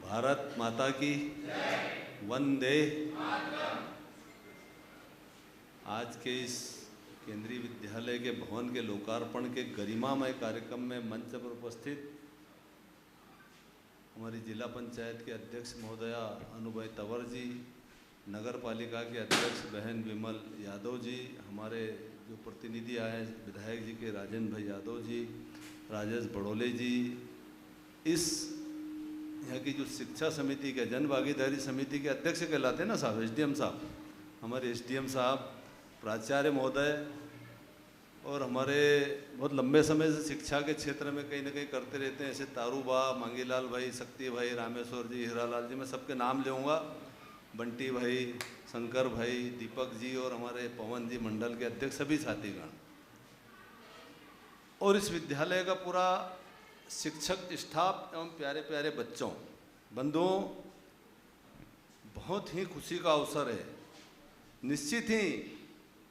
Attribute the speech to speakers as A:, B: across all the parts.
A: भारत माता की वंदे। आज के इस केंद्रीय विद्यालय के भवन के लोकार्पण के गरिमामय कार्यक्रम में मंच पर उपस्थित हमारी जिला पंचायत के अध्यक्ष महोदया अनुभय तंवर जी, नगर पालिका के अध्यक्ष बहन विमल यादव जी, हमारे जो प्रतिनिधि आए विधायक जी के राजेंद्र भाई यादव जी, राजेश बड़ोले जी, इस यहाँ की जो शिक्षा समिति के जन भागीदारी समिति के अध्यक्ष कहलाते हैं ना साहब, एसडीएम साहब, हमारे एसडीएम साहब, प्राचार्य महोदय और हमारे बहुत लंबे समय से शिक्षा के क्षेत्र में कहीं ना कहीं करते रहते हैं, ऐसे तारूबा, मांगीलाल भाई, शक्ति भाई, रामेश्वर जी, हीरालाल जी, मैं सबके नाम लूँगा, बंटी भाई, शंकर भाई, दीपक जी और हमारे पवन जी मंडल के अध्यक्ष, सभी साथीगण और इस विद्यालय का पूरा शिक्षक स्टाफ एवं प्यारे प्यारे बच्चों, बंधुओं, बहुत ही खुशी का अवसर है। निश्चित ही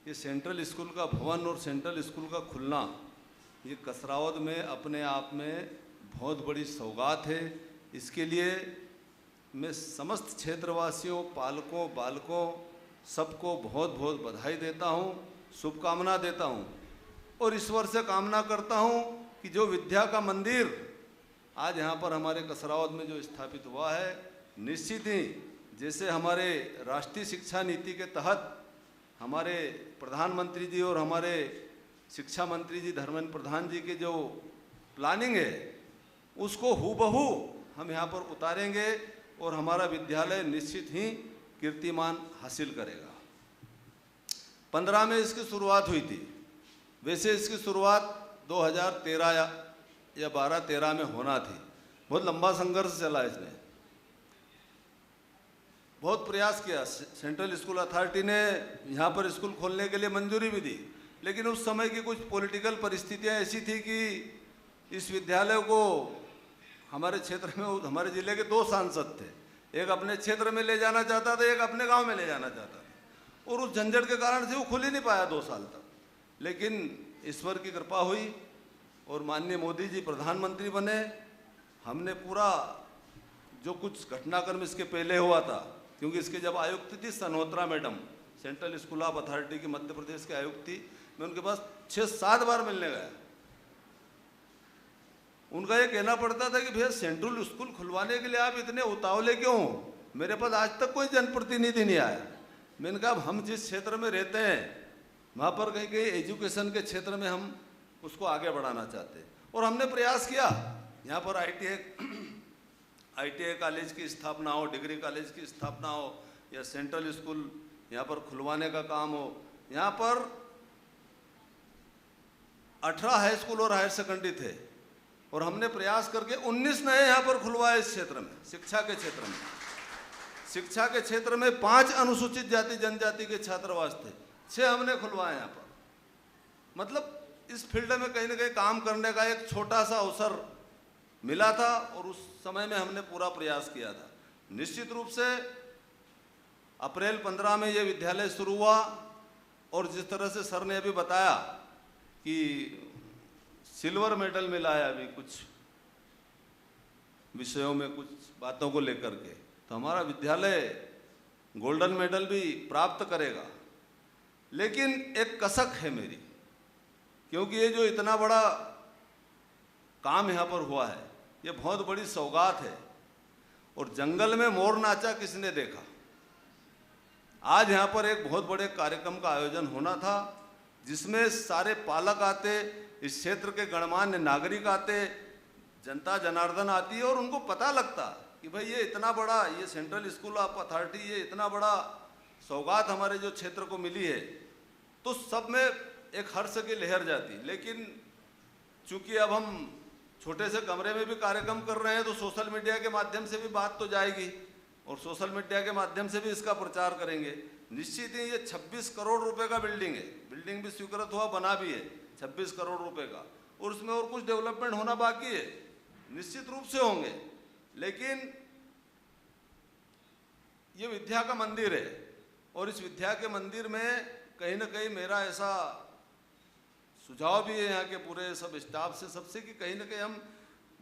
A: ये सेंट्रल स्कूल का भवन और सेंट्रल स्कूल का खुलना ये कसरावद में अपने आप में बहुत बड़ी सौगात है। इसके लिए मैं समस्त क्षेत्रवासियों, पालकों, बालकों सबको बहुत बहुत बधाई देता हूँ, शुभकामना देता हूँ और ईश्वर से कामना करता हूँ कि जो विद्या का मंदिर आज यहाँ पर हमारे कसरावद में जो स्थापित हुआ है, निश्चित ही जैसे हमारे राष्ट्रीय शिक्षा नीति के तहत हमारे प्रधानमंत्री जी और हमारे शिक्षा मंत्री जी धर्मेंद्र प्रधान जी के जो प्लानिंग है उसको हूबहू हम यहाँ पर उतारेंगे और हमारा विद्यालय निश्चित ही कीर्तिमान हासिल करेगा। 15 में इसकी शुरुआत हुई थी। वैसे इसकी शुरुआत 2013 या 12-13 में होना थी। बहुत लंबा संघर्ष चला इसमें, बहुत प्रयास किया। सेंट्रल स्कूल अथॉरिटी ने यहाँ पर स्कूल खोलने के लिए मंजूरी भी दी, लेकिन उस समय की कुछ पॉलिटिकल परिस्थितियाँ ऐसी थी कि इस विद्यालय को हमारे क्षेत्र में, हमारे जिले के 2 सांसद थे, एक अपने क्षेत्र में ले जाना चाहता था, एक अपने गांव में ले जाना चाहता था और उस झंझट के कारण से वो खुल ही नहीं पाया 2 साल तक। लेकिन ईश्वर की कृपा हुई और माननीय मोदी जी प्रधानमंत्री बने। हमने पूरा जो कुछ घटनाक्रम इसके पहले हुआ था, क्योंकि इसके जब आयुक्त थी Sanotra madam, central school of authority की मध्य प्रदेश की आयुक्त थी, मैं उनके पास 6-7 बार मिलने गया। उनका ये कहना पड़ता था कि भैया सेंट्रल स्कूल खुलवाने के लिए आप इतने उतावले क्यों हो? मेरे पास आज तक कोई जनप्रतिनिधि नहीं आया। मैंने कहा हम जिस क्षेत्र में रहते हैं वहाँ पर कहीं कहीं एजुकेशन के क्षेत्र में हम उसको आगे बढ़ाना चाहते हैं और हमने प्रयास किया। यहाँ पर ITI कॉलेज की स्थापना हो, डिग्री कॉलेज की स्थापना हो या सेंट्रल स्कूल यहाँ पर खुलवाने का काम हो। यहाँ पर 18 हाई स्कूल और हायर सेकेंडरी थे और हमने प्रयास करके 19 नए यहाँ पर खुलवाए। इस क्षेत्र में शिक्षा के क्षेत्र में 5 अनुसूचित जाति जनजाति के छात्रावास थे, 6 हमने खुलवाए यहाँ पर। मतलब इस फील्ड में कहीं ना कहीं काम करने का एक छोटा सा अवसर मिला था और उस समय में हमने पूरा प्रयास किया था। निश्चित रूप से अप्रैल 15 में ये विद्यालय शुरू हुआ और जिस तरह से सर ने अभी बताया कि सिल्वर मेडल मिला है अभी कुछ विषयों में, कुछ बातों को लेकर के, तो हमारा विद्यालय गोल्डन मेडल भी प्राप्त करेगा। लेकिन एक कसक है मेरी, क्योंकि ये जो इतना बड़ा काम यहाँ पर हुआ है ये बहुत बड़ी सौगात है और जंगल में मोर नाचा किसने देखा। आज यहाँ पर एक बहुत बड़े कार्यक्रम का आयोजन होना था जिसमें सारे पालक आते, इस क्षेत्र के गणमान्य नागरिक आते, जनता जनार्दन आती है और उनको पता लगता कि भाई ये इतना बड़ा, ये सेंट्रल स्कूल ऑफ अथॉरिटी, ये इतना बड़ा सौगात हमारे जो क्षेत्र को मिली है, तो सब में एक हर्ष की लहर जाती। लेकिन चूंकि अब हम छोटे से कमरे में भी कार्यक्रम कर रहे हैं तो सोशल मीडिया के माध्यम से भी बात तो जाएगी और सोशल मीडिया के माध्यम से भी इसका प्रचार करेंगे। निश्चित ही ये 26 करोड़ रुपए का बिल्डिंग है, बिल्डिंग भी स्वीकृत हुआ, बना भी है 26 करोड़ रुपए का, और उसमें और कुछ डेवलपमेंट होना बाकी है, निश्चित रूप से होंगे। लेकिन ये विद्या का मंदिर है और इस विद्या के मंदिर में कहीं ना कहीं मेरा ऐसा सुझाव भी है यहाँ के पूरे सब स्टाफ से, सबसे, कि कहीं ना कहीं हम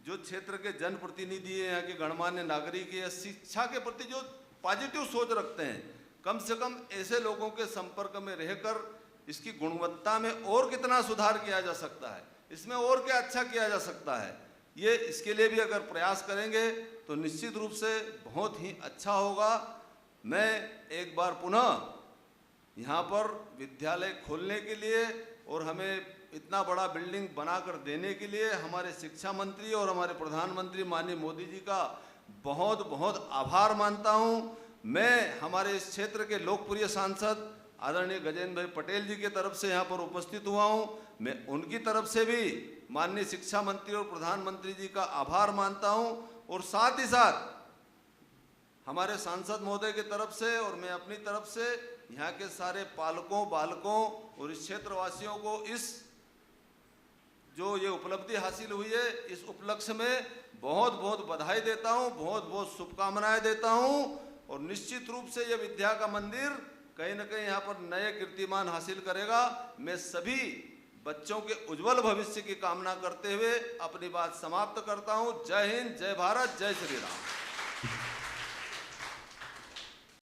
A: जो क्षेत्र के जनप्रतिनिधि हैं, यहाँ के गणमान्य नागरिक हैं, शिक्षा के प्रति जो पॉजिटिव सोच रखते हैं, कम से कम ऐसे लोगों के संपर्क में रहकर इसकी गुणवत्ता में और कितना सुधार किया जा सकता है, इसमें और क्या अच्छा किया जा सकता है, ये इसके लिए भी अगर प्रयास करेंगे तो निश्चित रूप से बहुत ही अच्छा होगा। मैं एक बार पुनः यहाँ पर विद्यालय खोलने के लिए और हमें इतना बड़ा बिल्डिंग बनाकर देने के लिए हमारे शिक्षा मंत्री और हमारे प्रधानमंत्री माननीय मोदी जी का बहुत बहुत आभार मानता हूँ। मैं हमारे इस क्षेत्र के लोकप्रिय सांसद आदरणीय गजेंद्र भाई पटेल जी के तरफ से यहाँ पर उपस्थित हुआ हूँ। मैं उनकी तरफ से भी माननीय शिक्षा मंत्री और प्रधानमंत्री जी का आभार मानता हूँ, और साथ ही साथ हमारे सांसद महोदय की तरफ से और मैं अपनी तरफ से यहाँ के सारे पालकों, बालकों और इस क्षेत्रवासियों को इस जो ये उपलब्धि हासिल हुई है, इस उपलक्ष्य में बहुत बहुत बधाई देता हूँ, बहुत बहुत शुभकामनाएं देता हूँ। और निश्चित रूप से ये विद्या का मंदिर कहीं न कहीं यहाँ पर नए कीर्तिमान हासिल करेगा। मैं सभी बच्चों के उज्जवल भविष्य की कामना करते हुए अपनी बात समाप्त करता हूँ। जय हिंद, जय भारत, जय श्री राम।